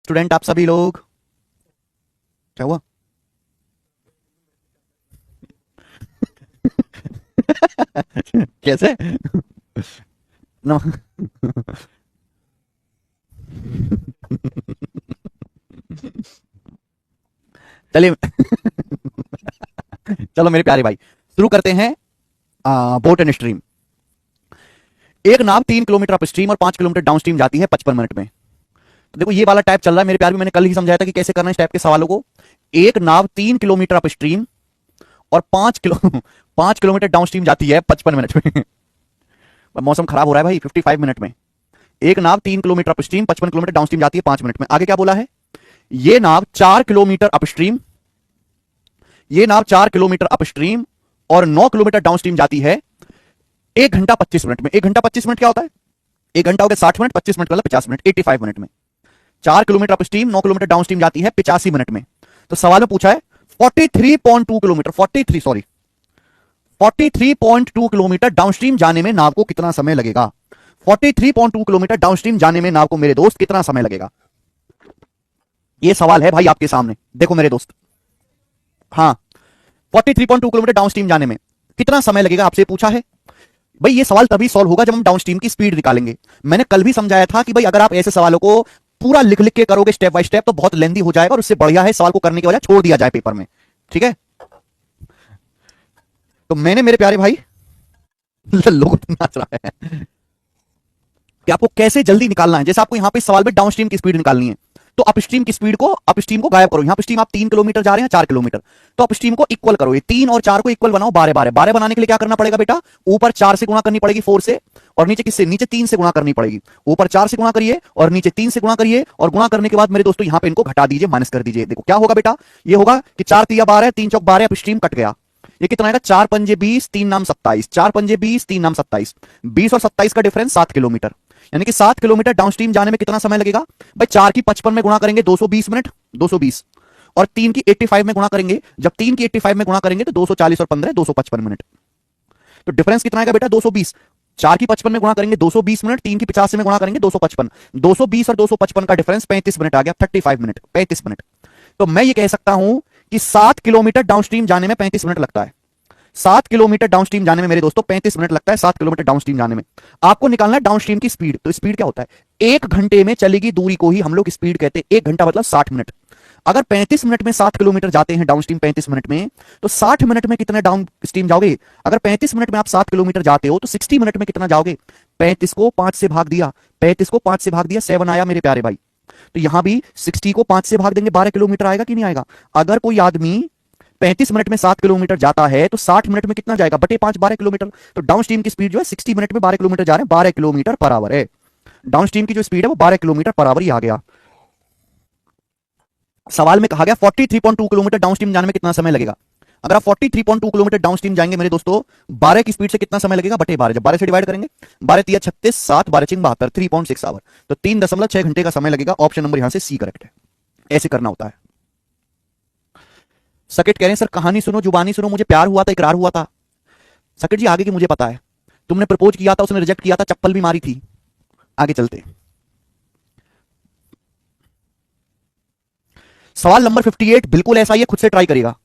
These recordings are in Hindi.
स्टूडेंट आप सभी लोग, क्या हुआ? कैसे? नो। चलिए। चलो मेरे प्यारे भाई, शुरू करते हैं। Boat and stream. एक नाव 3 किलोमीटर अप स्ट्रीम और 5 किलोमीटर डाउन स्ट्रीम जाती है 55 मिनट में। तो देखो ये वाला टाइप चल रहा है मेरे प्यारे, मैंने कल ही समझाया था कि कैसे करना है इस टाइप के सवालों को। एक नाव 3 किलोमीटर अप स्ट्रीम और 5 किलो 5 किलोमीटर डाउन स्ट्रीम जाती है 55 मिनट में। मौसम खराब हो रहा है भाई। 55 मिनट में एक नाव 3 kilometre up stream 55 kilometre down stream जाती है 5 मिनट में। आगे क्या बोला है? ये नाव 4 किलोमीटर अप स्ट्रीम, ये नाव 4 किलोमीटर अप स्ट्रीम और 9 किलोमीटर डाउन स्ट्रीम जाती है 1 घंटा 25 मिनट में। 1 घंटा 25 मिनट क्या होता है? 1 घंटा हो गया 60 मिनट, 25 मिनट मतलब 50 मिनट, 85 मिनट में। 4 kilometre up stream 9 kilometre down stream जाती है 85 मिनट में। तो सवाल में पूछा है 43.2 किलोमीटर 43 सॉरी 43.2 किलोमीटर डाउनस्ट्रीम जाने में नाव को कितना समय लगेगा? 43.2 किलोमीटर डाउनस्ट्रीम जाने में नाव को मेरे दोस्त कितना समय लगेगा? यह सवाल है भाई आपके सामने, देखो मेरे दोस्त। हाँ, 43.2 किलोमीटर डाउनस्ट्रीम जाने में कितना समय लगेगा आपसे पूछा है। भाई ये सवाल तभी सॉल्व होगा जब हम डाउनस्ट्रीम की स्पीड निकालेंगे। मैंने कल भी समझाया था कि भाई अगर आप ऐसे सवालों को पूरा लिख लिख के करोगे स्टेप बाय स्टेप तो बहुत लेंदी हो जाएगा और उससे बढ़िया है सवाल को करने के बजाय छोड़ दिया जाए पेपर में। ठीक है, तो मैंने मेरे प्यारे भाई लोग नाच रहा है कि आपको कैसे जल्दी निकालना है। जैसे आपको यहां पे सवाल में डाउनस्ट्रीम की स्पीड निकालनी है तो अपस्ट्रीम की स्पीड को, अपस्ट्रीम को गायब करो। यहां अपस्ट्रीम आप 3 किलोमीटर जा रहे हैं 4 किलोमीटर, तो अपस्ट्रीम को इक्वल करो। ये 3 और 4 को इक्वल बनाओ 12 बनाने के लिए क्या करना पड़ेगा बेटा? ऊपर 4 से गुणा करनी पड़ेगी 4 से, और नीचे किससे? नीचे 3 से गुणा करनी पड़ेगी। ऊपर 4 से गुणा करिए और नीचे 3 से गुणा करिए, और गुणा करने के बाद मेरे दोस्तों यहां पे इनको घटा दीजिए, माइनस कर दीजिए। देखो क्या होगा बेटा, ये होगा कि 4 तिया 12, 3 चौक 12, अपस्ट्रीम कट गया। ये कितना आएगा? 4 पंजे 20, 3 नाम 27, 4 पंजे 20, 3 नाम 27, 20 और 27 का डिफरेंस 7 किलोमीटर। यानी कि 7 किलोमीटर डाउनस्ट्रीम जाने में कितना समय लगेगा भाई? 4 की 55 में गुणा करेंगे 220 मिनट, 220, और 3 की 85 में गुणा करेंगे, जब 3 की 85 में गुणा करेंगे तो 240 और 15 255 मिनट। तो डिफरेंस कितना आएगा बेटा? 220। 4 की 55 में गुणा करेंगे 220 मिनट, 3 की 85 में गुणा करेंगे 255, 220 और 255 का डिफरेंस 35 मिनट आ गया, 35 मिनट, 35 मिनट। तो मैं ये कह सकता हूं कि 7 किलोमीटर डाउनस्ट्रीम जाने में 35 मिनट लगता है। 7 किलोमीटर डाउनस्ट्रीम जाने में मेरे दोस्तों 35 मिनट लगता है। 7 किलोमीटर डाउनस्ट्रीम जाने में आपको निकालना है डाउनस्ट्रीम की स्पीड। तो स्पीड क्या होता है? 1 घंटे में चलेगी दूरी को ही हम लोग स्पीड कहते हैं। 1 घंटा मतलब 60 मिनट। अगर 35 मिनट में 7 किलोमीटर जाते हैं डाउनस्ट्रीम 35 मिनट में, तो 60 मिनट में कितने डाउन स्ट्रीम जाओगे? अगर 35 मिनट में आप 7 किलोमीटर जाते हो तो 60 मिनट में कितना जाओगे? 35 को 5 से भाग दिया, 35 को 5 से भाग दिया, 7 आया मेरे प्यारे भाई। तो यहां भी 60 को 5 से भाग देंगे, 12 किलोमीटर आएगा कि नहीं आएगा? अगर कोई आदमी 35 मिनट में 7 किलोमीटर जाता है तो 60 मिनट में कितना जाएगा? बटे 5, 12 किलोमीटर। तो डाउन स्ट्रीम की स्पीड जो है 60 मिनट में 12 किलोमीटर जा रहे हैं, 12 किलोमीटर पर आवर है। डाउन स्ट्रीम की जो स्पीड है वो 12 किलोमीटर पर आवर ही आ गया। सवाल में कहा गया 43.2 किलोमीटर डाउन स्ट्रीम जाने में कितना समय लगेगा। अगर आप 43.2 किलोमीटर डाउन स्ट्रीम जाएंगे मेरे दोस्तों 12 की स्पीड से कितना समय लगेगा? बटे 12, जब 12 से डिवाइड करेंगे, 12 तिया 36, 7 12 चिंग 72, 3.6 आवर, तो 3.6 घंटे का समय लगेगा। ऑप्शन नंबर यहां से सी करेक्ट है। ऐसे करना होता है। सकेट कह रहे हैं सर कहानी सुनो, जुबानी सुनो, मुझे प्यार हुआ था, इकरार हुआ था। सकेट जी आगे की मुझे पता है, तुमने प्रपोज किया था, उसने रिजेक्ट किया था, चप्पल भी मारी थी। आगे चलते। सवाल नंबर 58 बिल्कुल ऐसा ही है, खुद से ट्राई करेगा।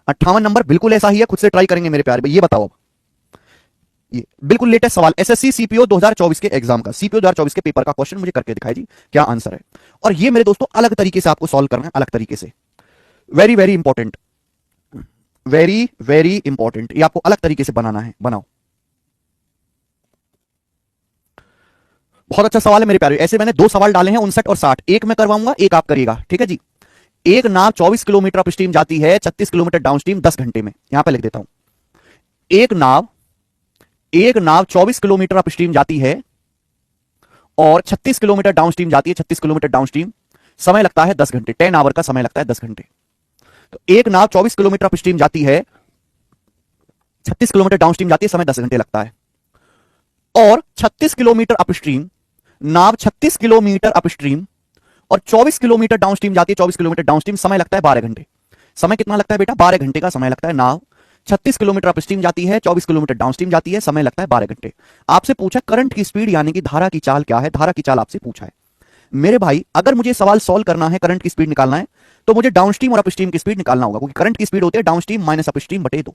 58 नंबर बिल्कुल ऐसा ही है, खुद से ट्राई करेंगे मेरे प्यारे भाई। ये बताओ, ये बिल्कुल लेटेस्ट सवाल एसएससी सीपीओ 2024 के एग्जाम का, सीपीओ 2024 के पेपर का क्वेश्चन मुझे करके दिखाई जी क्या आंसर है। और ये मेरे दोस्तों अलग तरीके से आपको सॉल्व करना है, अलग तरीके से। Very very important, very very important. ये आपको अलग तरीके से बनाना है, बनाओ। बहुत अच्छा सवाल है मेरे प्यारे। ऐसे मैंने 2 सवाल डाले हैं 59 और 60, एक मैं करवाऊंगा, एक आप करिएगा, ठीक है जी। एक नाव 24 किलोमीटर अपस्ट्रीम जाती है 36 किलोमीटर डाउनस्ट्रीम 10 घंटे में। यहां पे लिख देता हूं, एक नाव 24 किलोमीटर अपस्ट्रीम जाती है और 36 किलोमीटर डाउनस्ट्रीम जाती है, 36 किलोमीटर डाउनस्ट्रीम, समय लगता है 10 घंटे, 10 आवर का समय लगता है 10 घंटे। तो एक नाव 24 किलोमीटर अपस्ट्रीम जाती है, 36 किलोमीटर डाउनस्ट्रीम जाती है, समय 10 घंटे लगता है। और 36 किलोमीटर अपस्ट्रीम, नाव 36 किलोमीटर अपस्ट्रीम और 24 किलोमीटर डाउनस्ट्रीम जाती है, 24 किलोमीटर डाउनस्ट्रीम, समय लगता है 12 घंटे। समय कितना लगता है बेटा? 12 घंटे का समय लगता है। नाव 36 किलोमीटर अपस्ट्रीम जाती है, 24 किलोमीटर डाउनस्ट्रीम जाती है, समय लगता है 12 घंटे। आपसे पूछा करंट की स्पीड यानी कि धारा की चाल क्या है, धारा की चाल आपसे पूछा है। मेरे भाई अगर मुझे सवाल सॉल्व करना है, करंट की स्पीड निकालना है, तो मुझे डाउनस्ट्रीम और अपस्ट्रीम की स्पीड निकालना होगा, क्योंकि करंट की स्पीड होती है डाउनस्ट्रीम माइनस अपस्ट्रीम बटे 2।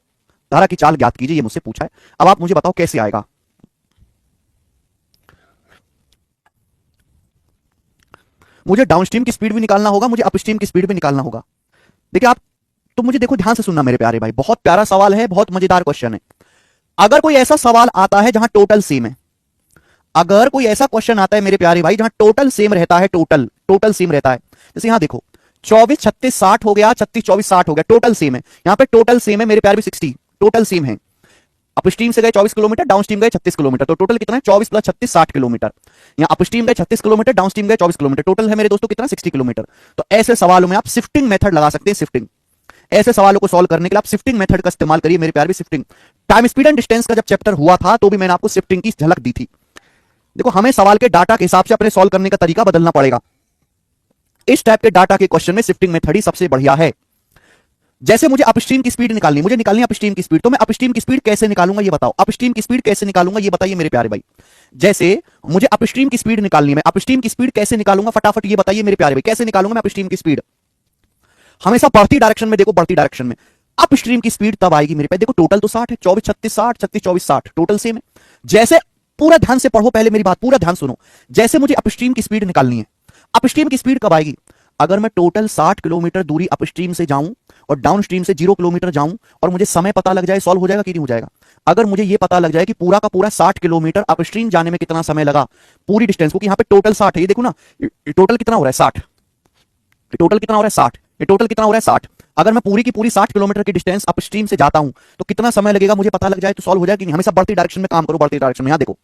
धारा की चाल ज्ञात कीजिए, ये मुझसे पूछा है। अब आप मुझे बताओ कैसे आएगा। मुझे डाउनस्ट्रीम की स्पीड भी निकालना होगा, मुझे अपस्ट्रीम की स्पीड भी निकालना होगा। देखिए आप, तो मुझे देखो ध्यान से सुनना मेरे प्यारे भाई, बहुत प्यारा सवाल है, बहुत मजेदार क्वेश्चन है। अगर कोई ऐसा सवाल आता है जहां टोटल सेम है, अगर कोई ऐसा क्वेश्चन आता है मेरे प्यारे भाई जहां टोटल सेम रहता है, टोटल टोटल सेम रहता है, जैसे यहां देखो 24 36 60 हो गया, 36 24 60 हो गया, टोटल सेम है। यहां पे टोटल सेम है मेरे प्यारे भी 60, टोटल सेम है। अपस्ट्रीम से गए 24 किलोमीटर, डाउनस्ट्रीम गए 36 किलोमीटर, तो टोटल कितना है 24 प्लस 36 60 किलोमीटर। यहां अपस्ट्रीम गए 36 किलोमीटर, डाउनस्ट्रीम गए 24 किलोमीटर, टोटल है मेरे दोस्तों कितना 60 किलोमीटर। तो ऐसे सवालों में आप शिफ्टिंग मेथड लगा सकते हैं, शिफ्टिंग। ऐसे सवालों को सॉल्व करने के लिए आप शिफ्टिंग मेथड का इस्तेमाल करिए मेरे प्यारे भी, shifting. Time speed and distance का जब चैप्टर हुआ था तो भी मैंने आपको शिफ्टिंग की झलक दी थी। देखो हमें सवाल के डाटा के हिसाब से अपने सॉल्व करने का तरीका बदलना पड़ेगा। इस टाइप के डाटा के क्वेश्चन में शिफ्टिंग मेथड ही सबसे बढ़िया है। जैसे मुझे अपस्ट्रीम की स्पीड निकालनी, मुझे निकालनी अपस्ट्रीम की स्पीड, तो मैं अपस्ट्रीम की स्पीड कैसे निकालूंगा ये बताओ। अपस्ट्रीम की स्पीड कैसे निकालूंगा ये बताइए मेरे प्यारे भाई। जैसे मुझे अपस्ट्रीम की स्पीड निकालनी, मैं अपस्ट्रीम की स्पीड कैसे निकालूंगा फटाफट ये बताइए मेरे प्यारे भाई, कैसे निकालूंगा मैं अपस्ट्रीम की स्पीड। हमेशा बढ़ती डायरेक्शन में देखो, बढ़ती डायरेक्शन में अपस्ट्रीम की स्पीड तब आएगी मेरे पास। देखो टोटल तो 60 है, 24 36 60, 36 24 60, टोटल सेम है। जैसे पूरा ध्यान से पढ़ो, पहले मेरी बात पूरा ध्यान सुनो। जैसे मुझे अपस्ट्रीम की स्पीड निकालनी है, अपस्ट्रीम की स्पीड कब आएगी, अगर मैं टोटल 60 किलोमीटर दूरी अपस्ट्रीम से जाऊं और डाउनस्ट्रीम से 0 किलोमीटर जाऊं और मुझे समय पता लग जाए, सॉल्व हो जाएगा कि नहीं हो जाएगा। अगर मुझे यह पता लग जाए कि पूरा का पूरा 60 किलोमीटर अपस्ट्रीम जाने में कितना समय लगा, पूरी डिस्टेंस, क्योंकि यहां पे टोटल 60 है, ये देखो ना टोटल कितना हो रहा है 60, टोटल कितना हो रहा है 60, ये टोटल कितना हो रहा है 60। अगर मैं पूरी की पूरी 60 किलोमीटर की डिस्टेंस अपस्ट्रीम से जाता हूं तो कितना समय लगेगा मुझे पता लग जाए तो सॉल्व हो जाएगा कि नहीं। हमेशा बढ़ती डायरेक्शन में काम करो, बढ़ती डायरेक्शन में। यहां देखो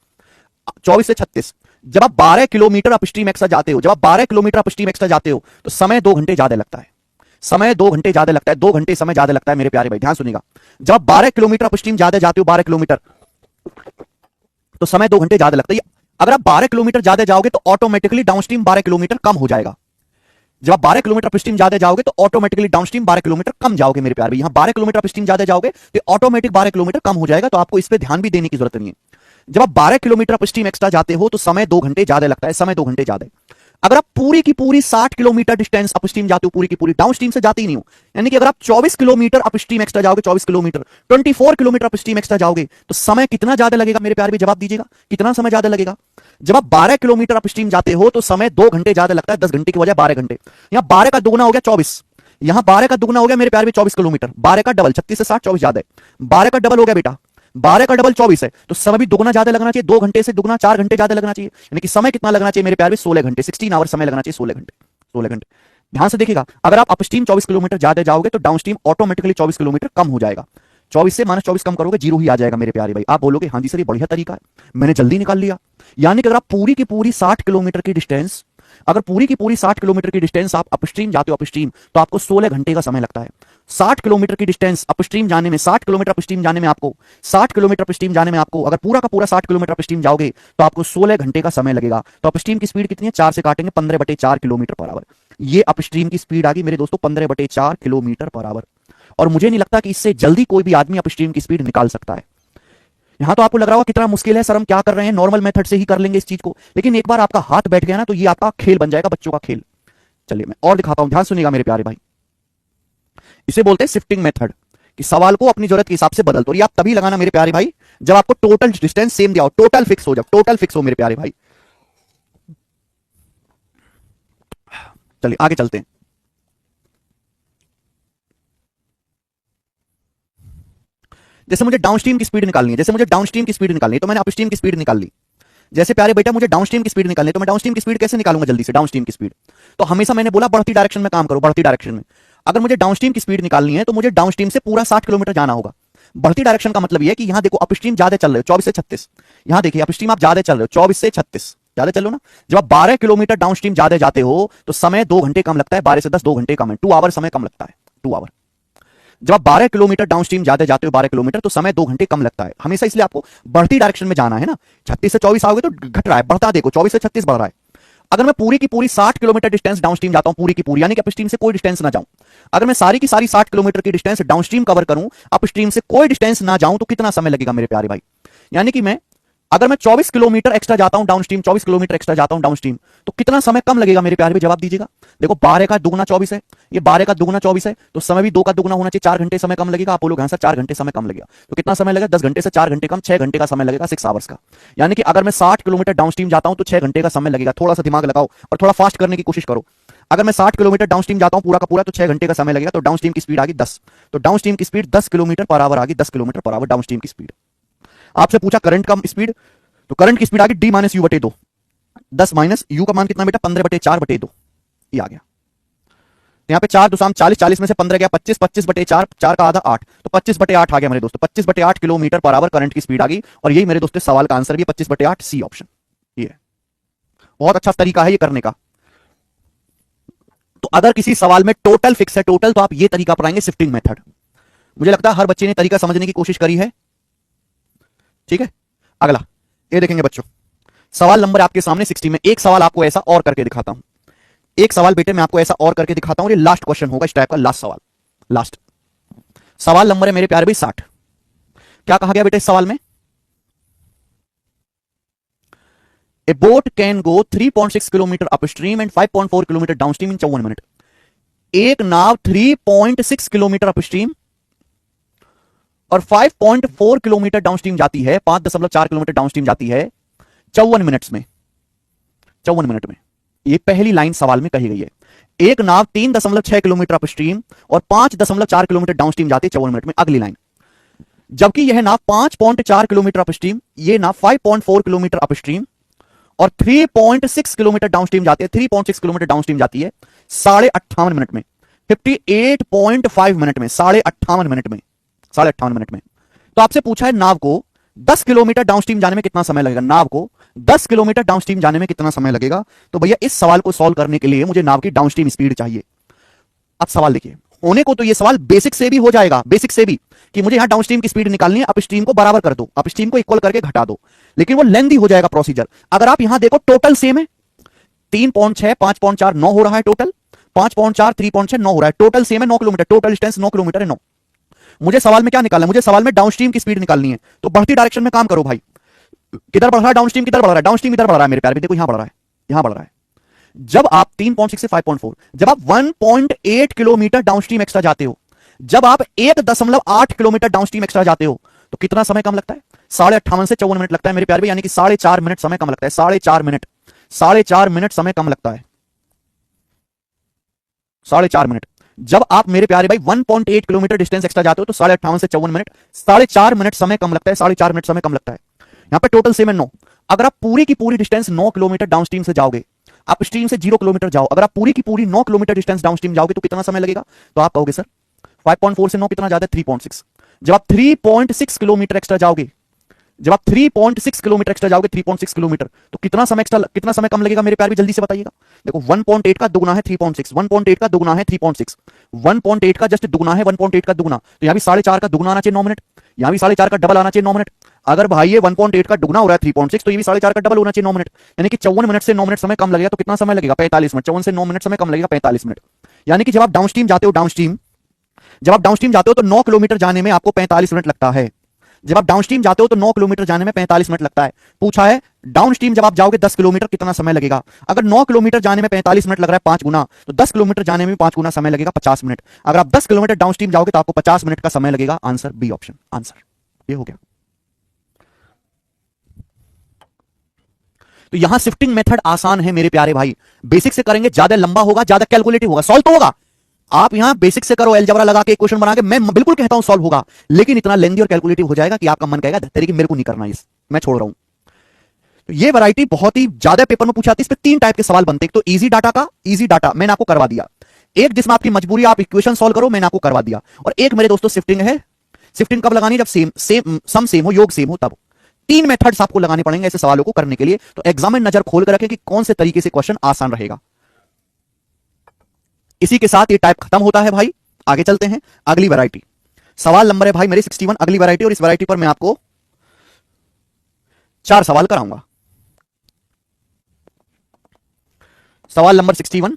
24 से 36, जब आप 12 किलोमीटर अपस्ट्रीम एक्स्ट्रा जाते हो, जब आप 12 किलोमीटर अपस्ट्रीम एक्स्ट्रा जाते हो तो समय 2 घंटे ज्यादा लगता है, समय 2 घंटे ज्यादा लगता है, 2 घंटे समय ज्यादा लगता है मेरे प्यारे भाई, ध्यान सुनिएगा। जब आप 12 किलोमीटर अपस्ट्रीम ज्यादा जाते हो, 12 किलोमीटर, तो समय 2 घंटे ज्यादा लगता है। अगर आप 12 किलोमीटर ज्यादा जाओगे तो ऑटोमेटिकली डाउनस्ट्रीम 12 किलोमीटर कम हो जाएगा। जब आप 12 किलोमीटर अपस्ट्रीम ज्यादा जाओगे तो ऑटोमेटिकली डाउनस्ट्रीम 12 किलोमीटर कम जाओगे मेरे प्यारे भाई। यहां 12 किलोमीटर अपस्ट्रीम ज्यादा जाओगे तो ऑटोमेटिक 12 किलोमीटर कम हो जाएगा, तो आपको इस पे ध्यान भी देने की जरूरत नहीं है। जब आप 12 किलोमीटर अपस्ट्रीम एक्स्ट्रा जाते हो तो समय 2 घंटे ज्यादा लगता है, समय 2 घंटे ज्यादा है। अगर आप पूरी की पूरी 60 किलोमीटर डिस्टेंस अपस्ट्रीम जाते हो, पूरी की पूरी, डाउनस्ट्रीम से जाते ही नहीं हो, यानी कि अगर आप 24 किलोमीटर अपस्ट्रीम एक्स्ट्रा जाओगे, 24 किलोमीटर 24 किलोमीटर अपस्ट्रीम एक्स्ट्रा जाओगे तो समय कितना ज्यादा लगेगा मेरे प्यारे भी, जवाब दीजिएगा कितना समय ज्यादा लगेगा। जब आप 12 किलोमीटर अपस्ट्रीम जाते हो तो समय 2 घंटे ज्यादा लगता है, 10 घंटे की बजाय 12 घंटे। यहां 12 का दुगुना हो गया 24, यहां 12 का दुगुना हो गया मेरे प्यारे भी 24 किलोमीटर, 12 का डबल, 36 से 60 24 ज्यादा है, 12 का डबल हो गया बेटा, 12 का डबल 24 है, तो समय भी दुगना ज्यादा लगना चाहिए, 2 घंटे से दुगना 4 घंटे ज्यादा लगना चाहिए, यानी कि समय कितना लगना चाहिए मेरे प्यारे भी 16 घंटे, 16 आवर समय लगना चाहिए, 16 घंटे, 16 घंटे। ध्यान से देखिएगा, अगर आप अपस्ट्रीम 24 किलोमीटर ज्यादा जाओगे तो डाउनस्ट्रीम ऑटोमेटिकली 24 किलोमीटर कम हो जाएगा। 24 से -24 कम करोगे 0 ही आ जाएगा मेरे प्यारे भाई। आप बोलोगे हाँ जी सर ये बढ़िया तरीका है, मैंने जल्दी निकाल लिया। यानी कि अगर आप पूरी की पूरी 60 किलोमीटर की डिस्टेंस, अगर पूरी की पूरी 60 किलोमीटर की डिस्टेंस आप अपस्ट्रीम जाते हो अपस्ट्रीम, तो आपको 16 घंटे का समय लगता है। 60 किलोमीटर की डिस्टेंस अपस्ट्रीम जाने में, 60 किलोमीटर अपस्ट्रीम जाने में आपको, 60 किलोमीटर अपस्ट्रीम जाने में आपको, अगर पूरा का पूरा 60 किलोमीटर अपस्ट्रीम जाओगे तो आपको 16 घंटे का समय लगेगा। तो अपस्ट्रीम की स्पीड कितनी है, 4 से काटेंगे 15/4 किलोमीटर पर आवर। ये अपस्ट्रीम की स्पीड आ गई मेरे दोस्तों 15/4 किलोमीटर पर आवर। और मुझे नहीं लगता कि इससे जल्दी कोई भी आदमी अपस्ट्रीम की स्पीड निकाल सकता है। यहां तो आपको लग रहा होगा कितना मुश्किल है सर, हम क्या कर रहे हैं, नॉर्मल मेथड से ही कर लेंगे इस चीज को, लेकिन एक बार आपका हाथ बैठ गया ना तो ये आपका खेल बन जाएगा, बच्चों का खेल। चलिए मैं और दिखाता हूं, ध्यान सुनिएगा मेरे प्यारे भाई। इसे बोलते हैं शिफ्टिंग मेथड, कि सवाल को अपनी जरूरत के हिसाब से बदल दो। ये आप तभी लगाना मेरे प्यारे भाई जब आपको टोटल डिस्टेंस सेम दिया हो, टोटल फिक्स हो, जब टोटल फिक्स हो मेरे प्यारे भाई। चलिए आगे चलते हैं। जैसे मुझे डाउनस्ट्रीम की स्पीड निकालनी है, जैसे मुझे डाउनस्ट्रीम की स्पीड निकालनी है तो मैंने अपस्ट्रीम की स्पीड निकाल ली। जैसे प्यारे बेटा मुझे डाउनस्ट्रीम की स्पीड निकालनी है तो मैं डाउनस्ट्रीम की स्पीड कैसे निकालूंगा जल्दी से, डाउनस्ट्रीम की स्पीड। तो हमेशा मैंने बोला बढ़ती डायरेक्शन में काम करो, बढ़ती डायरेक्शन में। अगर मुझे डाउनस्ट्रीम की स्पीड निकालनी है तो मुझे डाउनस्ट्रीम से पूरा 60 किलोमीटर जाना होगा। बढ़ती डायरेक्शन का मतलब यह है कि यहां देखो अपस्ट्रीम ज्यादा चल रहे हो 24 से 36, यहां देखिए अपस्ट्रीम आप ज्यादा चल रहे हो 24 से 36 ज्यादा चलो ना। जब आप 12 किलोमीटर डाउनस्ट्रीम ज्यादा जाते हो तो समय 2 घंटे कम लगता है, 12 से 10 2 घंटे कम है, 2 आवर समय कम लगता है, 2 आवर। जब आप 12 किलोमीटर डाउनस्ट्रीम ज्यादा जाते हो 12 किलोमीटर तो समय 2 घंटे कम लगता है। हमेशा इसलिए आपको बढ़ती डायरेक्शन में जाना है ना। 36 से 24 आओगे तो घट रहा है, बढ़ता देखो 24 से 36 बढ़ रहा है। अगर मैं पूरी की पूरी 60 किलोमीटर डिस्टेंस डाउनस्ट्रीम जाता हूं, पूरी की पूरी, यानी कि अपस्ट्रीम से कोई डिस्टेंस ना जाऊं, अगर मैं सारी की सारी 60 किलोमीटर की डिस्टेंस डाउनस्ट्रीम कवर करूं, अपस्ट्रीम से कोई डिस्टेंस ना जाऊं, तो कितना समय लगेगा मेरे प्यारे भाई। यानी कि मैं अगर मैं 24 किलोमीटर एक्स्ट्रा जाता हूं डाउनस्ट्रीम, 24 किलोमीटर एक्स्ट्रा जाता हूं डाउनस्ट्रीम, तो कितना समय कम लगेगा मेरे प्यारे भाई, जवाब दीजिएगा। देखो 12 का दुगुना 24 है, ये 12 का दुगुना 24 है, तो समय भी 2 का दुगुना होना चाहिए, 4 घंटे समय कम लगेगा। आप बोलोगे हाँ सर 4 घंटे समय कम लगेगा, तो कितना समय लगेगा, 10 घंटे से 4 घंटे कम, 6 घंटे का समय लगेगा, 6 आवर्स का। यानी कि अगर मैं 60 किलोमीटर डाउनस्ट्रीम जाता हूं तो 6 घंटे का समय लगेगा। थोड़ा सा दिमाग लगाओ और थोड़ा फास्ट करने की कोशिश करो। अगर मैं 60 किलोमीटर डाउनस्ट्रीम जाता हूं पूरा का पूरा, तो 6 घंटे का समय लगेगा। तो डाउनस्ट्रीम की स्पीड आ गई 10, तो डाउनस्ट्रीम की स्पीड 10 किलोमीटर पर आवर आ गई, 10 किलोमीटर पर आवर डाउनस्ट्रीम की स्पीड। आपसे पूछा करंट का स्पीड, तो करंट की स्पीड आ गई डी माइनस यू बटे 2, 10 माइनस यू का मान कितना बेटा, 15 बटे 4 बटे 2, ये आ गया। यहां पे 4 2 40, 40 में से 15 गया 25, 25 बटे 4, 4 का आधा 8, तो 25 बटे 8 आ गया मेरे दोस्तों, 25 बटे 8 किलोमीटर पर आवर करंट की स्पीड आ गई। और यही मेरे दोस्तों सवाल का आंसर भी 25 बटे 8, सी ऑप्शन। ये बहुत अच्छा तरीका है ये करने का। तो अगर किसी सवाल में टोटल फिक्स है, टोटल, तो आप ये तरीका अपनाएंगे, शिफ्टिंग मेथड। मुझे लगता है हर बच्चे ने तरीका समझने की कोशिश करी है। ठीक है, अगला ये देखेंगे बच्चों, सवाल नंबर आपके सामने 60 में। एक सवाल आपको ऐसा और करके दिखाता हूं, एक सवाल बेटे मैं आपको ऐसा और करके दिखाता हूं, ये लास्ट क्वेश्चन होगा इस टाइप का, लास्ट सवाल, लास्ट सवाल नंबर है मेरे प्यारे भाई 60। क्या कहा गया बेटे इस सवाल में, ए boat can go 3.6 kilometre upstream and 5.4 kilometre downstream in 54 minute. एक नाव 3.6 किलोमीटर अपस्ट्रीम और 5.4 किलोमीटर डाउनस्ट्रीम जाती है, 5.4 किलोमीटर डाउनस्ट्रीम जाती है 54 मिनट्स में, 54 मिनट में। ये पहली लाइन सवाल में कही गई है। एक नाव 3.6 किलोमीटर अपस्ट्रीम और 5.4 किलोमीटर डाउनस्ट्रीम जाती है 54 मिनट में। अगली लाइन, जबकि यह नाव 5.4 किलोमीटर अपस्ट्रीम, ये नाव 5.4 किलोमीटर अपस्ट्रीम और 3.6 किलोमीटर डाउनस्ट्रीम जाती है, 3.6 किलोमीटर डाउनस्ट्रीम जाती है 58.5 मिनट में, 58.5 मिनट में, 58.5 मिनट में, 58.5 मिनट में। तो आपसे पूछा है नाव को 10 किलोमीटर डाउनस्ट्रीम जाने में कितना समय लगेगा, नाव को 10 किलोमीटर डाउनस्ट्रीम जाने में कितना समय लगेगा। तो भैया इस सवाल को सॉल्व करने के लिए मुझे नाव की डाउनस्ट्रीम स्पीड चाहिए। अब सवाल देखिए, होने को तो ये सवाल बेसिक से भी हो जाएगा, बेसिक से भी, कि मुझे यहां डाउनस्ट्रीम की स्पीड निकालनी है, अपस्ट्रीम को बराबर कर दो, अपस्ट्रीम को इक्वल करके घटा दो, लेकिन वो लेंथी हो जाएगा प्रोसीजर। अगर आप यहां देखो टोटल सेम है, 3.6 5.4 9 हो रहा है टोटल, 5.4 3.6 9 हो रहा है टोटल, सेम है 9 किलोमीटर, टोटल डिस्टेंस 9 किलोमीटर है 9। मुझे सवाल में क्या निकालना है, मुझे सवाल में डाउनस्ट्रीम की स्पीड निकालनी है। तो बढ़ती डायरेक्शन में काम करो भाई, किधर बढ़ रहा है डाउनस्ट्रीम, किधर बढ़ रहा है डाउनस्ट्रीम, इधर बढ़ रहा है मेरे प्यारे भी, देखो यहां बढ़ रहा है, यहां बढ़ रहा है। जब आप 3.6 से 5.4, जब आप 1.8 किलोमीटर डाउनस्ट्रीम एक्स्ट्रा जाते हो, जब आप 1.8 किलोमीटर डाउनस्ट्रीम एक्स्ट्रा जाते हो, तो कितना समय कम लगता है, 58.5 से 54 मिनट लगता है मेरे प्यारे भी, यानी कि 4.5 मिनट समय कम लगता है, 4.5 मिनट, 4.5 मिनट समय कम लगता है, 4.5 मिनट। जब आप मेरे प्यारे भाई 1.8 किलोमीटर डिस्टेंस एक्स्ट्रा जाते हो तो 58.5 से 54 मिनट, 4.5 मिनट समय कम लगता है, 4.5 मिनट समय कम लगता है। यहां पे टोटल सेम है 9। अगर आप पूरी की पूरी डिस्टेंस 9 किलोमीटर डाउनस्ट्रीम से जाओगे, आप स्ट्रीम से 0 किलोमीटर जाओ, अगर आप पूरी की पूरी 9 किलोमीटर डिस्टेंस डाउनस्ट्रीम जाओगे तो कितना समय लगेगा। तो आप कहोगे सर 5.4 से 9 कितना जाता है, 3.6। जब आप 3.6 किलोमीटर एक्स्ट्रा जाओगे, जब आप 3.6 किलोमीटर एक्स्ट्रा जाओगे, 3.6 किलोमीटर, तो कितना समय एक्स्ट्रा, कितना समय कम लगेगा मेरे प्यार भी, जल्दी से बताइएगा। देखो 1.8 का दुगुना है 3.6, 1.8 का दुगुना है 3.6, 1.8 का जस्ट दुगुना है 1.8 का दुगुना, तो यहां भी 4.5 का दुगुना आना चाहिए 9 मिनट, यहां भी 4.5 का डबल आना चाहिए 9 मिनट। अगर भाई ये 1.8 का दुगुना हो रहा है 3.6, तो ये भी 4.5 का डबल होना चाहिए 9 मिनट, यानी कि 54 मिनट से 9 मिनट समय कम लगेगा। तो कितना समय लगेगा, 45 मिनट, 54 से 9 मिनट समय कम लगेगा 45 मिनट। यानी कि जब आप डाउनस्ट्रीम जाते हो, डाउनस्ट्रीम जब आप डाउनस्ट्रीम जाते हो तो 9 किलोमीटर जाने में आपको 45 मिनट लगता है। जब आप डाउनस्ट्रीम जाते हो तो 9 किलोमीटर जाने में 45 मिनट लगता है। पूछा है डाउनस्ट्रीम जब आप जाओगे 10 किलोमीटर कितना समय लगेगा। अगर 9 किलोमीटर जाने में 45 मिनट लग रहा है 5 गुना, तो 10 किलोमीटर जाने में 5 गुना समय लगेगा 50 मिनट। अगर आप 10 किलोमीटर डाउनस्ट्रीम जाओगे तो आपको 50 मिनट का समय लगेगा। आंसर बी ऑप्शन, आंसर ये हो गया। तो यहां शिफ्टिंग मेथड आसान है मेरे प्यारे भाई, बेसिक से करेंगे ज्यादा लंबा होगा, ज्यादा कैलकुलेटिव होगा, सॉल्व तो होगा। आप यहां बेसिक से करो, अलजेब्रा लगा के क्वेश्चन बना के, मैं बिल्कुल कहता हूं सॉल्व होगा, लेकिन इतना लेंदी और कैलकुलेटिव हो जाएगा कि आपका मन कहेगा तेरे की मेरे को नहीं करना, इस मैं छोड़ रहा हूं। तो ये वैरायटी बहुत ही ज्यादा पेपर में पूछा जाती है। इस पे 3 टाइप के सवाल बनते हैं। एक तो इजी डाटा का, इजी डाटा मैंने आपको करवा दिया, एक जिसमें आपकी मजबूरी आप इक्वेशन सॉल्व करो, मैंने आपको करवा दिया, और एक मेरे दोस्तों शिफ्टिंग है। शिफ्टिंग कब लगानी, जब सम सेम हो, योग सेम हो, तब। 3 मेथड्स आपको लगाने पड़ेंगे ऐसे सवालों को करने के लिए। तो एग्जाम में नजर खोल कर रखें कि कौन से तरीके से क्वेश्चन आसान रहेगा। इसी के साथ ये टाइप खत्म होता है भाई। आगे चलते हैं, अगली वैरायटी। सवाल नंबर है भाई मेरे 61, अगली वैरायटी, और इस वैरायटी पर मैं आपको 4 सवाल कराऊंगा। सवाल नंबर 61,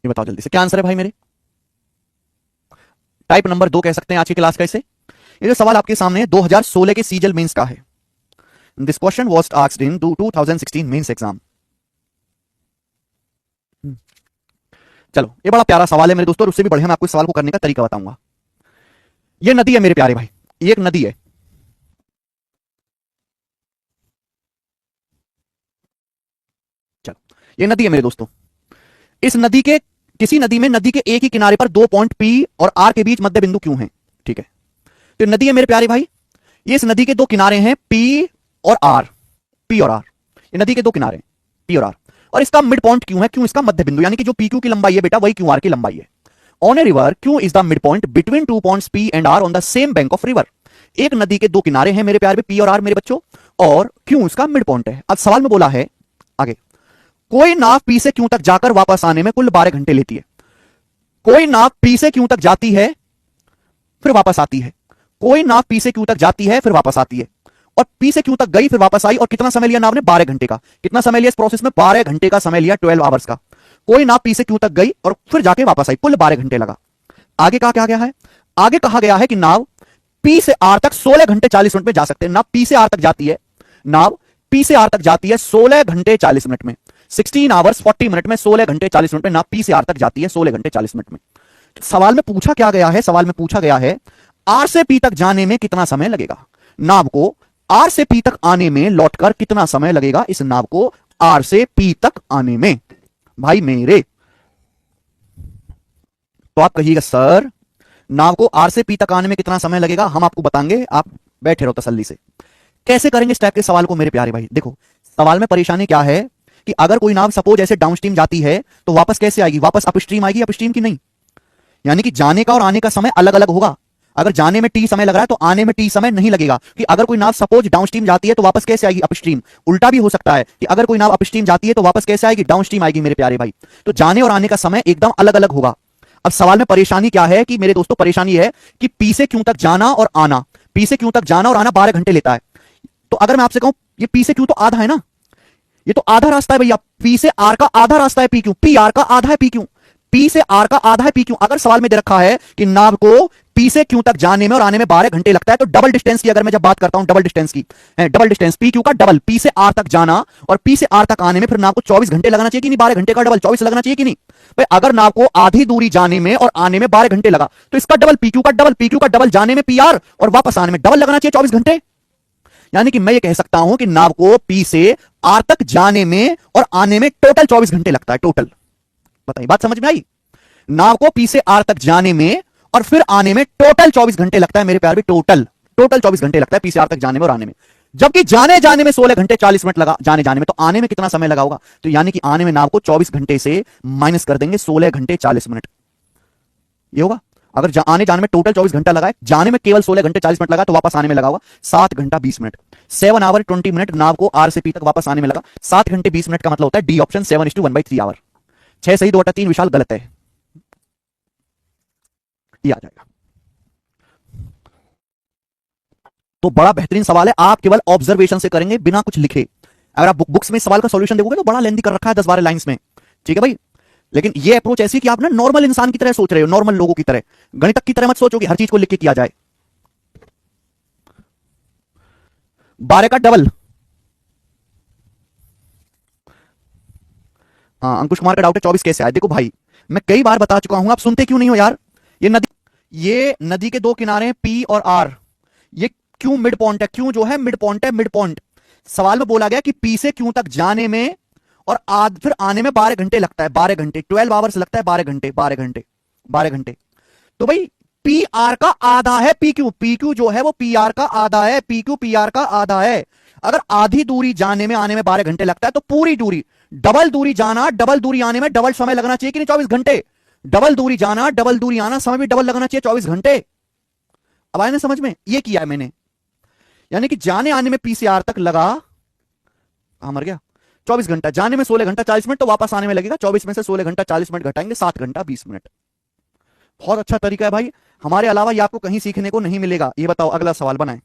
ये बताओ जल्दी से क्या आंसर है भाई मेरे। टाइप नंबर 2 कह सकते हैं आज की क्लास का इसे। ये जो सवाल आपके सामने है 2016 के सीजल मेंस का है। This question was asked in 2016 mains exam. चलो, ये बड़ा प्यारा सवाल है मेरे दोस्तों, और उससे भी बढ़िया मैं आपको इस सवाल को करने का तरीका बताऊंगा। ये नदी है मेरे प्यारे भाई, ये एक नदी है। चलो, ये नदी है मेरे दोस्तों। इस नदी के किसी नदी में नदी के एक ही किनारे पर दो पॉइंट पी और आर के बीच मध्य बिंदु क्यों है? ठीक है, तो नदी है मेरे प्यारे भाई, ये इस नदी के दो किनारे हैं पी और आर। पी और आर, ये नदी के दो किनारे पी और आर, और इसका मिड पॉइंट क्यों है? क्यों इसका मध्य बिंदु, यानी कि जो पी क्यू की लंबाई है बेटा वही क्यू आर की लंबाई है। On a river Q is the mid point between two points P and R on the same bank of river. एक नदी के दो किनारे हैं मेरे प्यारे पी और आर मेरे बच्चों, और क्यों इसका मिड पॉइंट है। अब सवाल में बोला है आगे, कोई नाव पी से क्यों तक जाकर वापस आने में कुल 12 घंटे लेती है। कोई नाव पी से क्यों तक जाती है फिर वापस आती है, कोई नाव पी से क्यों तक जाती है फिर वापस आती है, और पी से क्यों तक गई फिर वापस आई, और कितना समय लिया नाव ने? 12 घंटे का। कितना समय लिया इस प्रोसेस में? 12 घंटे का समय लिया, 12 आवर्स का। कोई नाव पी से क्यों तक गई और फिर जाके वापस आई, कुल 12 घंटे लगा। आगे कहा क्या गया है? आगे कहा गया है कि नाव पी से आर तक 16 घंटे 40 मिनट में जा सकते हैं। नाव पी से आर तक जाती है, नाव पी से आर तक जाती है 16 घंटे 40 मिनट में, 16 आवर्स 40 मिनट में, 16 घंटे 40 मिनट में नाव पी से आर तक जाती है 16 घंटे 40 मिनट में। सवाल में पूछा क्या गया है? सवाल में पूछा गया है आर से पी तक जाने में कितना समय लगेगा। नाव को आर से पी तक आने में लौटकर कितना समय लगेगा इस नाव को आर से पी तक आने में भाई मेरे। तो आप कहिएगा सर नाव को आर से पी तक आने में कितना समय लगेगा, हम आपको बताएंगे, आप बैठे रहो तसल्ली से। कैसे करेंगे इस टाइप के सवाल को मेरे प्यारे भाई? देखो, सवाल में परेशानी क्या है कि अगर कोई नाव सपोज ऐसे डाउनस्ट्रीम जाती है तो वापस कैसे आएगी? वापस अपस्ट्रीम आएगी, अपस्ट्रीम की नहीं। यानी कि जाने का और आने का समय अलग अलग होगा। अगर जाने में टी समय लग रहा है तो आने में टी समय नहीं लगेगा। कि अगर कोई नाव सपोज डाउनस्ट्रीम जाती है तो वापस कैसे आएगी? अपस्ट्रीम। उल्टा भी हो सकता है कि अगर कोई नाव अपस्ट्रीम जाती है तो वापस कैसे आएगी? डाउनस्ट्रीम आएगी मेरे प्यारे भाई। तो जाने और आने का समय एकदम अलग अलग होगा। अब सवाल में परेशानी क्या है कि मेरे दोस्तों, परेशानी है कि पी से क्यों तक जाना और आना, पी से क्यों तक जाना और आना 12 घंटे लेता है। तो अगर मैं आपसे कहूं ये पी से क्यों तो आधा है ना, ये तो आधा रास्ता है भैया। पी से आर का आधा रास्ता है पी क्यों, पी आर का आधा है पी क्यों, पी से आर का आधा है पी क्यों। अगर सवाल में दे रखा है कि नाव को पी से क्यों तक जाने में और आने में 12 घंटे लगता है, तो डबल डिस्टेंस की अगर मैं जब बात करता हूं, डबल डिस्टेंस की, डबल डिस्टेंस पी क्यू का डबल, पी से आर तक जाना और पी से आर तक आने में, फिर नाव को 24 घंटे लगना चाहिए कि नहीं? 12 घंटे का डबल 24 लगना चाहिए कि नहीं भाई? अगर नाव को आधी दूरी जाने में और आने में 12 घंटे लगा तो इसका डबल पी क्यू का डबल, पी क्यू का डबल जाने में पी आर और वापस आने में डबल लगना चाहिए 24 घंटे। यानी कि मैं ये कह सकता हूं कि नाव को पी से आर तक जाने में और आने में टोटल 24 घंटे लगता है। टोटल, बताइए बात समझ में आई? नाव को पी से आर तक जाने में और फिर आने में टोटल 24 घंटे लगता है मेरे प्यार भी। टोटल 24 घंटे लगता है पी से आर तक जाने में और आने में। जबकि जाने में 16 घंटे 40 मिनट लगा जाने में, तो आने में कितना समय लगा होगा? तो यानी कि आने में नाव को 24 घंटे से माइनस कर देंगे 16 घंटे 40 मिनट, ये होगा। अगर आने जाने में टोटल 24 घंटा लगा है, जाने में केवल 16 घंटे 40 मिनट लगा, तो वापस आने में लगा होगा 7 घंटा 20 मिनट। 7 आवर 20 मिनट नाव को आर से पी तक वापस आने में लगा। 7 घंटे 20 मिनट का मतलब होता है डी ऑप्शन 7:1/3 आवर। 6 सही 2/3 विशाल गलत है, ये आ जाएगा। तो बड़ा बेहतरीन सवाल है, आप केवल ऑब्जर्वेशन से करेंगे बिना कुछ लिखे। अगर आप बुक्स में सवाल का सॉल्यूशन देखोगे तो बड़ा लेंथी कर रखा है 10-12 लाइंस में, ठीक है भाई। लेकिन ये अप्रोच ऐसी कि आप ना नॉर्मल इंसान की तरह सोच रहे हो, नॉर्मल लोगों की तरह, गणितज्ञ की तरह मत सोचो कि हर चीज को लिख के किया जाए। 12 का डबल, हाँ अंकुश कुमार का डाउट है 24 कैसे आए। देखो भाई मैं कई बार बता चुका हूं, आप सुनते क्यों नहीं हो यार? ये नदी के दो किनारे पी और आर, ये क्यों मिड पॉइंट है? क्यों जो है मिड पॉइंट है, मिड पॉइंट। सवाल में बोला गया कि पी से क्यों तक जाने में और फिर आने में 12 घंटे लगता है, 12 घंटे 12 आवर्स लगता है, 12 घंटे 12 घंटे 12 घंटे। तो भाई पी आर का आधा है पी क्यू, पी क्यू जो है वो पी आर का आधा है, पी क्यू पी आर का आधा है। अगर आधी दूरी जाने में आने में 12 घंटे लगता है तो पूरी दूरी, डबल दूरी जाना डबल दूरी आने में डबल समय लगना चाहिए कि नहीं? 24 घंटे। डबल दूरी जाना डबल दूरी आना, समय भी डबल लगना चाहिए 24 घंटे। अब आए ना समझ में? ये किया है मैंने, यानी कि जाने आने में पी से आर तक लगा, मर गया 24 घंटा, जाने में 16 घंटा 40 मिनट, तो वापस आने में लगेगा 24 में से 16 घंटा 40 मिनट घटाएंगे 7 घंटा 20 मिनट। बहुत अच्छा तरीका है भाई, हमारे अलावा ये आपको कहीं सीखने को नहीं मिलेगा। ये बताओ अगला सवाल बनाए।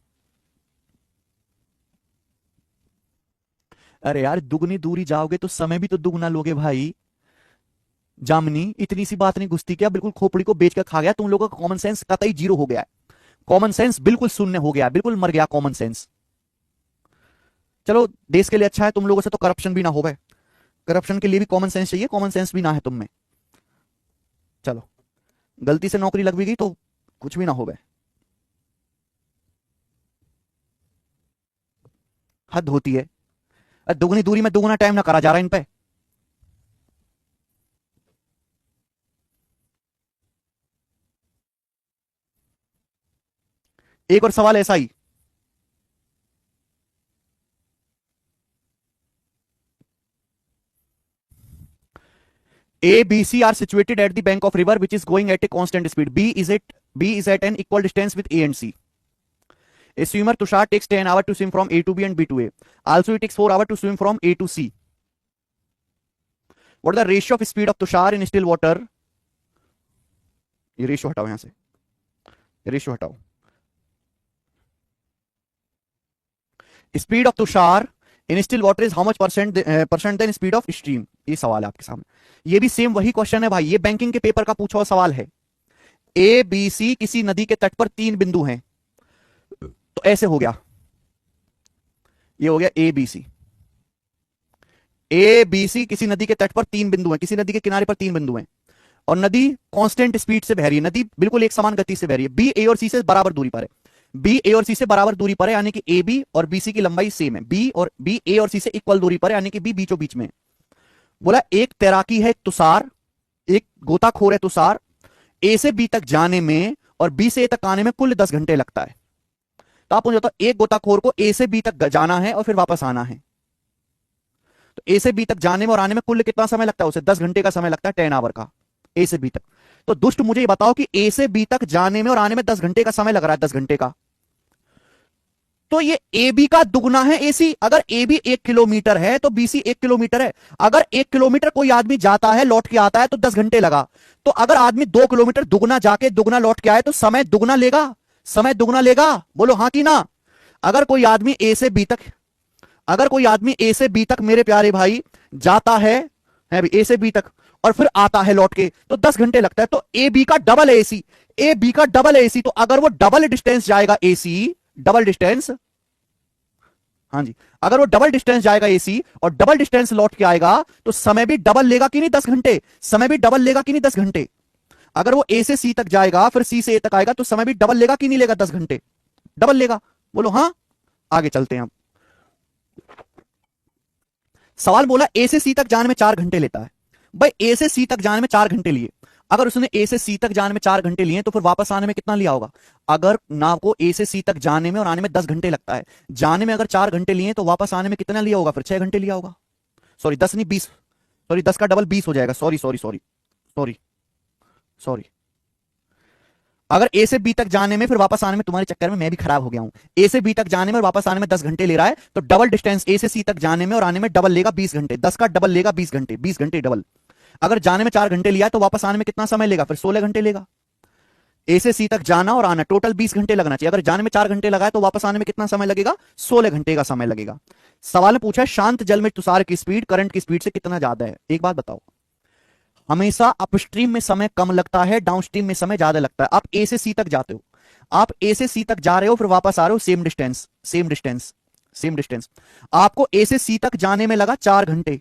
अरे यार दुगनी दूरी जाओगे तो समय भी तो दुगना लोगे भाई। जामनी इतनी सी बात नहीं घुसती क्या? बिल्कुल खोपड़ी को बेच कर खा गया, तुम लोगों का कॉमन सेंस कतई जीरो हो गया है। कॉमन सेंस बिल्कुल शून्य हो गया, बिल्कुल मर गया कॉमन सेंस। चलो देश के लिए अच्छा है, तुम लोगों से तो करप्शन भी ना हो गए, करप्शन के लिए भी कॉमन सेंस चाहिए, कॉमन सेंस भी ना है तुम में। चलो गलती से नौकरी लग भी गई तो कुछ भी ना हो गए, हद होती है। दुगनी दूरी में दुगना टाइम ना करा जा रहा इन पे। एक और सवाल ऐसा ही, A, B, C are situated at the bank of river which is going at a constant speed. B is at an equal distance with A and C. A swimmer Tushar takes 10 hours to swim from A to B and B to A. Also, it takes 4 hours to swim from A to C. What is the ratio of speed of Tushar in still water? ये रेशियो हटाओ, यहां से रेशियो हटाओ। Speed of Tushar in still water is how much percent than speed of stream? ये सवाल है आपके सामने, ये भी सेम वही क्वेश्चन है भाई, ये बैंकिंग के पेपर का पूछा हुआ सवाल है। ए बी सी किसी नदी के तट पर 3 बिंदु हैं, तो ऐसे हो गया, ये हो गया A B C. A B C किसी नदी के तट पर 3 बिंदु हैं, किसी नदी के किनारे पर 3 बिंदु हैं, और नदी कांस्टेंट स्पीड से बह रही है, नदी बिल्कुल एक समान गति से बह रही है। बी ए और सी से बराबर दूरी पर है, बी ए और सी से बराबर दूरी पर है, यानी कि ए बी और बी सी की लंबाई सेम है। बी ए और सी से इक्वल दूरी पर है, यानी कि बी बीचों बीच में। बोला एक तैराकी है तुषार, एक गोताखोर है तुषार, ए से बी तक जाने में और बी से ए तक आने में कुल 10 घंटे लगता है। तो आप मुझे बताओ, एक गोताखोर को ए से बी तक जाना है और फिर वापस आना है, तो ए से बी तक जाने में और आने में कुल कितना समय लगता है? उसे 10 घंटे का समय लगता है, 10 आवर का, ए से बी तक। तो दुष्ट मुझे ये बताओ कि ए से बी तक जाने में और आने में 10 घंटे का समय लग रहा है, 10 घंटे का, तो ये ए बी का दुगना है ए सी। अगर ए बी 1 किलोमीटर है तो बी सी 1 किलोमीटर है। अगर 1 किलोमीटर कोई आदमी जाता है लौट के आता है तो 10 घंटे लगा, तो अगर आदमी 2 किलोमीटर दुगना जाके दुगना लौट के आए तो समय दुगना लेगा, समय दुगना लेगा, बोलो हाँ कि ना। अगर कोई आदमी ए से बी तक, अगर कोई आदमी ए से बी तक मेरे प्यारे भाई जाता है ए से बी तक और फिर आता है लौट के, तो 10 घंटे लगता है। तो ए बी का double A C, A B का डबल ए सी, तो अगर वो डबल डिस्टेंस जाएगा ए सी, डबल डिस्टेंस, हाँ जी, अगर वो डबल डिस्टेंस जाएगा एसी और डबल डिस्टेंस लौट के आएगा तो समय भी डबल लेगा कि नहीं? 10 घंटे, समय भी डबल लेगा कि नहीं? 10 घंटे। अगर वो ए से सी तक जाएगा फिर सी से ए तक आएगा तो समय भी डबल लेगा कि नहीं लेगा? 10 घंटे डबल लेगा, बोलो हाँ। आगे चलते हैं, अब सवाल बोला ए से सी तक जाने में 4 घंटे लेता है। भाई ए से सी तक जाने में 4 घंटे लिए, अगर उसने ए से सी तक जाने में 4 घंटे लिए तो फिर वापस आने में कितना लिया होगा? अगर नाव को ए से सी तक जाने में और आने में 10 घंटे लगता है, जाने में अगर 4 घंटे लिए तो वापस आने में कितना लिया होगा? फिर 6 घंटे लिया होगा। सॉरी 10 नहीं 20, सॉरी 10 का डबल 20 हो जाएगा, sorry sorry sorry sorry sorry. अगर ए से बी तक जाने में फिर वापस आने में, तुम्हारे चक्कर में मैं भी खराब हो गया हूं, ए से बी तक जाने में और वापस आने में 10 घंटे ले रहा है, तो डबल डिस्टेंस ए से सी तक जाने में और आने में डबल लेगा 20 घंटे, 10 का डबल लेगा 20 घंटे, 20 घंटे डबल। अगर जाने में 4 घंटे लिया है तो वापस आने में कितना समय लेगा? फिर 16 घंटे लेगा। ए से सी तक जाना और आना टोटल 20 घंटे लगना चाहिए, अगर जाने में 4 घंटे लगा है तो वापस आने में कितना समय लगेगा? 16 घंटे का समय लगेगा। सवाल में पूछा है शांत जल में तुषार की स्पीड करंट की स्पीड से कितना ज्यादा है। एक बात बताओ, हमेशा अपस्ट्रीम में समय कम लगता है, डाउनस्ट्रीम में समय ज्यादा लगता है। आप ए से सी तक जाते हो, आप ए से सी तक जा रहे हो फिर वापस आ रहे हो, same distance same distance same distance. आपको ए से सी तक जाने में लगा 4 घंटे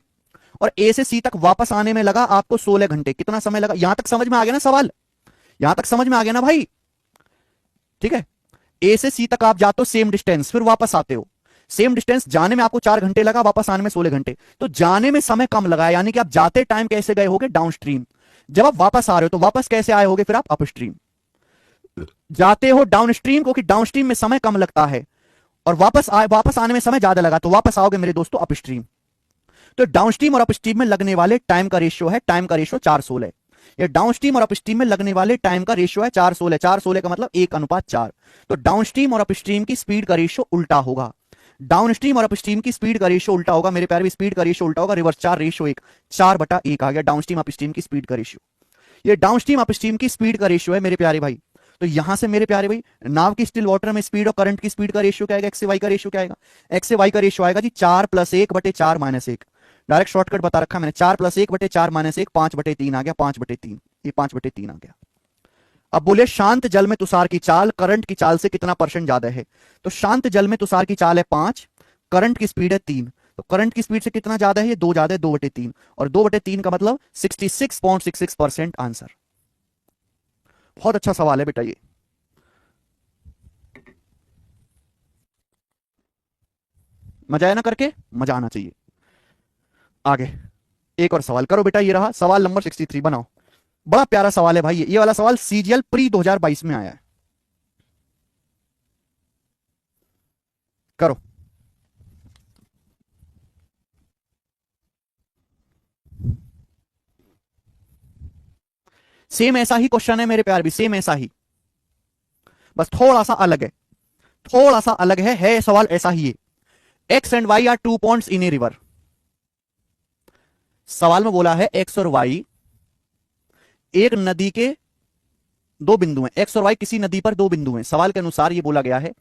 और ए से सी तक वापस आने में लगा आपको 16 घंटे। कितना समय लगा? यहां तक समझ में आ गया ना सवाल? यहां तक समझ में आ गया ना भाई? ठीक है, ए से सी तक आप जाते हो सेम डिस्टेंस, फिर वापस आते हो, सेम डिस्टेंस, जाने में आपको 4 घंटे लगा, वापस आने में 16 घंटे, तो जाने में समय कम लगा, यानी कि आप जाते टाइम कैसे गए होगे? डाउनस्ट्रीम। जब आप वापस आ रहे हो तो वापस कैसे आए होगे? फिर आप अपस्ट्रीम। जाते हो डाउनस्ट्रीम, क्योंकि डाउनस्ट्रीम में समय कम लगता है और वापस आने में समय ज्यादा लगा, तो वापस आओगे मेरे दोस्तों अपस्ट्रीम। तो डाउनस्ट्रीम और अपस्ट्रीम में लगने वाले टाइम का रेशियो है, टाइम का रेशियो 416 है। ये डाउनस्ट्रीम और अपस्ट्रीम में लगने वाले टाइम का रेशियो है 416, 416 का मतलब 1:4। तो डाउनस्ट्रीम और अपस्ट्रीम की स्पीड का रेशियो उल्टा होगा, डाउनस्ट्रीम और अपस्ट्रीम की स्पीड का रेशियो उल्टा होगा मेरे प्यारे, स्पीड का रेशियो उल्टा होगा, रिवर्स 4:1, 4/1 आ गया डाउनस्ट्रीम अपस्ट्रीम की स्पीड का रेशियो। ये डाउनस्ट्रीम अपस्ट्रीम की स्पीड का रेशियो है मेरे प्यारे भाई। तो यहां से मेरे प्यारे भाई नाव की स्टिल वाटर में स्पीड और करंट की स्पीड का रेशियो क्या आएगा? एक्स से वाई का रेशियो क्या आएगा? एक्स से वाई का रेशियो आएगा जी 4 + 1/4 - 1। डायरेक्ट शॉर्टकट बता रखा मैंने, 4 + 1/4 - 1 5/3 आ गया, 5/3, ये 5/3 आ गया। अब बोले शांत जल में तुषार की चाल करंट की चाल से कितना परसेंट ज्यादा है। तो शांत जल में तुषार की चाल है 5, करंट की स्पीड है 3, तो करंट की स्पीड से कितना ज्यादा है, ये 2 ज्यादा है, 2/3, और 2/3 का मतलब 66.66% आंसर। बहुत अच्छा सवाल है बेटा ये। मजा आया ना करके, मजा आना चाहिए। आगे एक और सवाल करो बेटा, ये रहा सवाल नंबर 63, बनाओ। बड़ा प्यारा सवाल है भाई ये वाला सवाल सीजीएल प्री 2022 में आया है। करो। सेम ऐसा ही क्वेश्चन है मेरे प्यार भी, सेम ऐसा ही, बस थोड़ा सा अलग है, थोड़ा सा अलग है सवाल ऐसा ही है। X and Y are 2 points in a river. सवाल में बोला है एक्स और वाई एक नदी के दो बिंदु हैं, एक्स और वाई किसी नदी पर दो बिंदु हैं। सवाल के अनुसार यह बोला गया है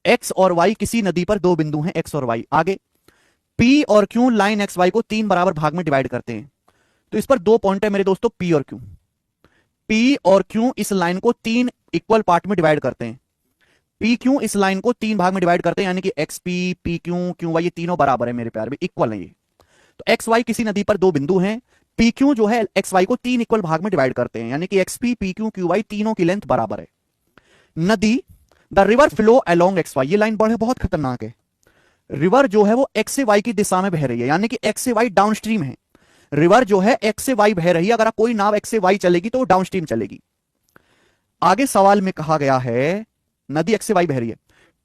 एक्स और वाई किसी नदी पर दो बिंदु हैं, एक्स और वाई। आगे पी और क्यू लाइन एक्स वाई को 3 बराबर भाग में डिवाइड करते हैं। तो इस पर 2 पॉइंट है मेरे दोस्तों, पी और क्यू। पी और क्यू इस लाइन को 3 इक्वल पार्ट में डिवाइड करते हैं। पी क्यू इस लाइन को 3 भाग में डिवाइड करते हैं, यानी कि X P, P Q, Q Y, ये तीनों बराबर है मेरे प्यार भी, इक्वल है ये। तो एक्स वाई किसी नदी पर दो बिंदु हैं, पी क्यू जो है एक्स वाई को 3 इक्वल भाग में डिवाइड करते हैं, यानी कि X P Q, Q Y तीनों की लेंथ बराबर है। नदी the river flow along X Y, ये लाइन बढ़े बहुत खतरनाक है। रिवर जो है वो एक्स से वाई की दिशा में बह रही है, यानी कि एक्स से वाई डाउनस्ट्रीम है। रिवर जो है एक्स से वाई बह रही है, अगर कोई नाव एक्स से वाई चलेगी तो वो डाउनस्ट्रीम चलेगी। आगे सवाल में कहा गया है नदी एक्स से वाई बह रही है,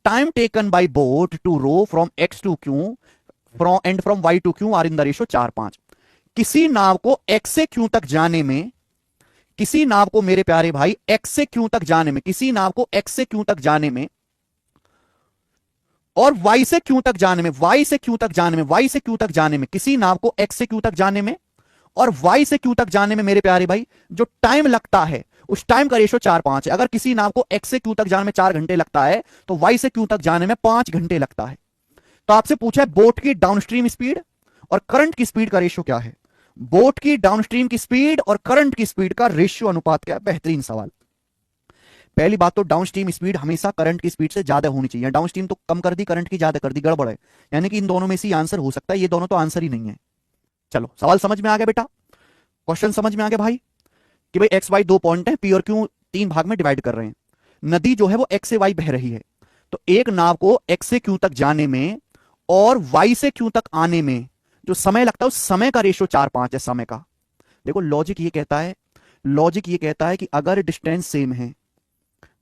time taken by boat to row from X to Q from Y to Q are in the ratio 4:5। किसी नाव को एक्स से क्यू तक जाने में, किसी नाव को मेरे प्यारे भाई एक्स से क्यू तक जाने में, किसी नाव को एक्स से क्यू तक जाने में और वाई से क्यू तक जाने में, वाई से क्यू तक जाने में, वाई से क्यू तक जाने में, किसी नाव को एक्स से क्यू तक जाने में और वाई से क्यू तक जाने में मेरे प्यारे भाई जो टाइम लगता है उस टाइम का रेशो 4:5 है। अगर किसी नाव को एक्स से क्यू तक जाने में 4 घंटे लगता है तो वाई से क्यू तक जाने में 5 घंटे लगता है। तो आपसे पूछा है बोट की डाउनस्ट्रीम स्पीड और करंट की स्पीड का रेशियो क्या है। बोट की डाउनस्ट्रीम की स्पीड और करंट की स्पीड का रेशियो अनुपात क्या है। बेहतरीन सवाल। पहली बात तो डाउनस्ट्रीम स्पीड हमेशा करंट की स्पीड से ज्यादा होनी चाहिए, डाउनस्ट्रीम तो कम कर दी, करंट की ज्यादा कर दी, गड़बड़ है। यानी कि इन दोनों में से आंसर हो सकता है, ये दोनों तो आंसर ही नहीं है। चलो सवाल समझ में आ गया बेटा, क्वेश्चन समझ में आ गया भाई कि भाई एक्स वाई 2 पॉइंट है, पी और क्यू 3 भाग में डिवाइड कर रहे हैं। नदी जो है वो एक्स से वाई बह रही है, तो एक नाव को एक्स से क्यू तक जाने में और वाई से क्यू तक आने में जो समय लगता है उस समय का रेशियो 4:5 है। समय का देखो लॉजिक ये कहता है, लॉजिक ये कहता है कि अगर डिस्टेंस सेम है,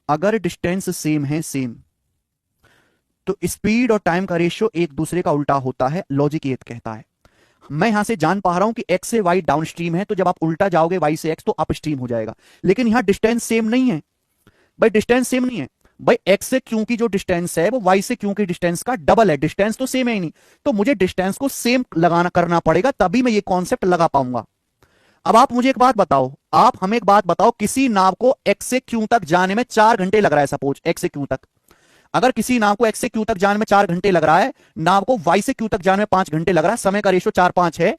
अगर डिस्टेंस सेम है, सेम, तो स्पीड और टाइम का रेशियो एक दूसरे का उल्टा होता है। लॉजिक ये कहता है। मैं यहां से जान पा रहा हूं कि एक्स से वाई डाउनस्ट्रीम है, तो जब आप उल्टा जाओगे वाई से एक्स तो अपस्ट्रीम हो जाएगा। लेकिन यहां डिस्टेंस सेम नहीं है भाई, डिस्टेंस सेम नहीं है भाई। एक्स से क्यू की जो डिस्टेंस है वो वाई से क्यू की डिस्टेंस का डबल है, डिस्टेंस तो सेम है ही नहीं। तो मुझे डिस्टेंस को सेम लगाना करना पड़ेगा, तभी मैं ये कॉन्सेप्ट लगा पाऊंगा। अब आप मुझे एक बात बताओ, आप हमें एक बात बताओ, किसी नाव को एक्स से क्यू तक जाने में 4 घंटे लग रहा है, सपोज एक्स से क्यू तक। अगर किसी नाव को एक्स से क्यू तक जाने में 4 घंटे लग रहा है, नाव को वाई से क्यू तक जाने में 5 घंटे लग रहा है, समय का रेशियो 4:5 है।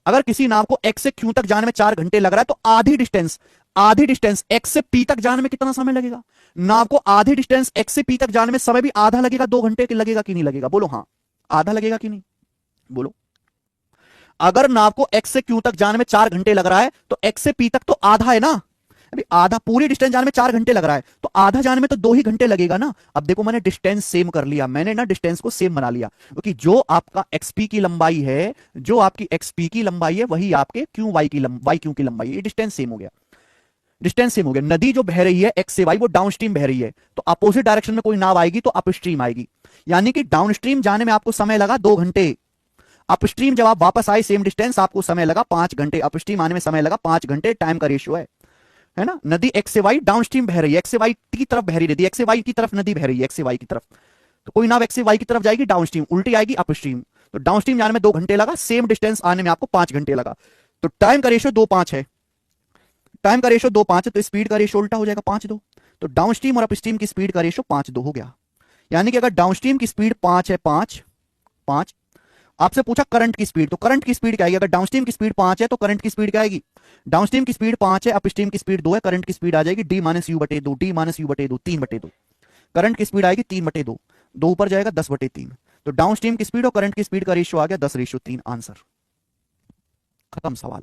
अगर किसी नाव को एक्स से क्यू तक जाने में 4 घंटे लग रहा है, तो आधी डिस्टेंस, आधी डिस्टेंस एक्स से पी तक जाने में कितना समय लगेगा। नाव को आधी डिस्टेंस एक्स से पी तक जाने में समय भी आधा लगेगा, 2 घंटे लगेगा कि नहीं लगेगा, बोलो हाँ, आधा लगेगा कि नहीं, बोलो। अगर नाव को एक्स से क्यू तक जाने में 4 घंटे लग रहा है तो एक्स से पी तक तो आधा है ना, अभी आधा, पूरी डिस्टेंस जाने में 4 घंटे लग रहा है तो आधा जाने में तो 2 ही घंटे लगेगा ना। अब देखो मैंने डिस्टेंस सेम कर लिया, मैंने ना डिस्टेंस को सेम बना लिया, क्योंकि जो आपका एक्सपी की लंबाई है, जो आपकी एक्सपी की लंबाई है वही आपके क्यू वाई की वाई क्यू की लंबाई है। ये डिस्टेंस सेम हो गया, डिस्टेंस सेम हो गया। नदी जो बह रही है एक्स से वाई वो डाउनस्ट्रीम बह रही है, तो अपोजिट डायरेक्शन में कोई नाव आएगी तो अपस्ट्रीम आएगी, यानी कि डाउनस्ट्रीम जाने में आपको समय लगा 2 घंटे, अपस्ट्रीम जब आप वापस आए सेम डिस्टेंस आपको समय लगा 5 घंटे, अपस्ट्रीम आने में समय लगा 5 घंटे, टाइम का रेशियो है ना। नदी एक्स से वाई डाउनस्ट्रीम बह रही है, एक्स से वाई की तरफ बह रही है नदी, एक्स से वाई की तरफ नदी बह रही है, एक्स से वाई की तरफ। तो कोई नाव एक्स से वाई की तरफ जाएगी डाउनस्ट्रीम, उल्टी आएगी अपस्ट्रीम, तो डाउनस्ट्रीम जाने में 2 घंटे लगा, सेम डिस्टेंस आने में आपको 5 घंटे लगा। तो टाइम का रेशियो 2:5 है, टाइम का रेशियो 2:5 है, तो स्पीड का रेशियो उल्टा हो जाएगा 5:2। तो डाउनस्ट्रीम और अपस्ट्रीम की स्पीड का रेशियो 5:2 हो गया। यानी कि अगर डाउनस्ट्रीम की स्पीड 5 है, 5 5 आपसे पूछा करंट की स्पीड, तो करंट की स्पीड क्या आएगी? अगर डाउनस्ट्रीम की स्पीड 5 है तो करंट की स्पीड क्या आएगी? डाउनस्ट्रीम की स्पीड 5 है, अपस्ट्रीम की स्पीड 2 है, करंट की स्पीड आ जाएगी डी माइनस यू बटे 2, डी माइनस यू बटे 2, 3/2। करंट की स्पीड आएगी 3/2, 2 ऊपर जाएगा 10/3। तो डाउनस्ट्रीम की स्पीड और करंट की स्पीड का रेशियो आ गया 10:3। आंसर खत्म सवाल।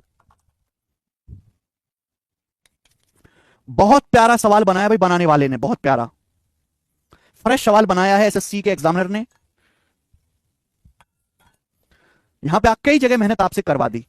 बहुत प्यारा सवाल बनाया भाई बनाने वाले ने, बहुत प्यारा फ्रेश सवाल बनाया है एसएससी के एग्जामिनर ने। यहां पे कई जगह मेहनत आपसे करवा दी।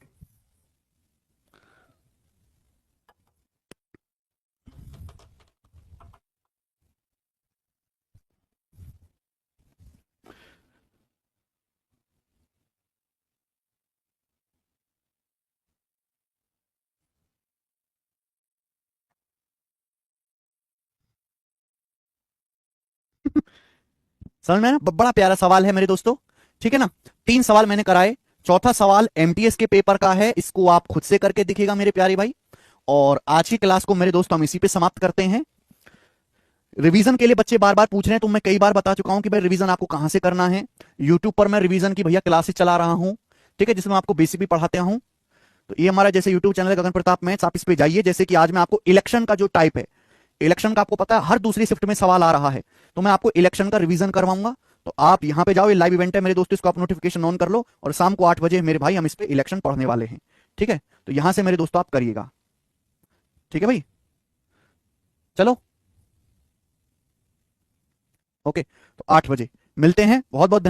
समझ में ना? बड़ा प्यारा सवाल है मेरे दोस्तों, ठीक है ना? 3 सवाल मैंने कराए, चौथा सवाल एमटीएस के पेपर का है, इसको आप खुद से करके दिखेगा मेरे प्यारे भाई। और आज की क्लास को मेरे दोस्तों हम इसी पे समाप्त करते हैं। रिवीजन के लिए बच्चे बार बार पूछ रहे हैं, तो मैं कई बार बता चुका हूं कि भाई रिवीजन आपको कहां से करना है। यूट्यूब पर मैं रिवीजन की भैया क्लासेस चला रहा हूं, ठीक है, जिसमें आपको बेसिक भी पढ़ाते हूं। तो ये हमारा जैसे यूट्यूब चैनल है गगन प्रताप मैथ्स, आप इस पे जाइए। जैसे कि आज मैं आपको इलेक्शन का जो टाइप है, इलेक्शन का आपको पता है हर दूसरी शिफ्ट में सवाल आ रहा है, तो मैं आपको इलेक्शन का रिवीजन करवाऊंगा। तो आप यहां पे जाओ, ये लाइव इवेंट है मेरे दोस्तों, इसको आप नोटिफिकेशन ऑन कर लो, और शाम को 8 बजे मेरे भाई हम इस पे इलेक्शन पढ़ने वाले हैं, ठीक है? तो यहां से मेरे दोस्तों आप करिएगा, ठीक है भाई? चलो ओके, तो 8 बजे मिलते हैं। बहुत बहुत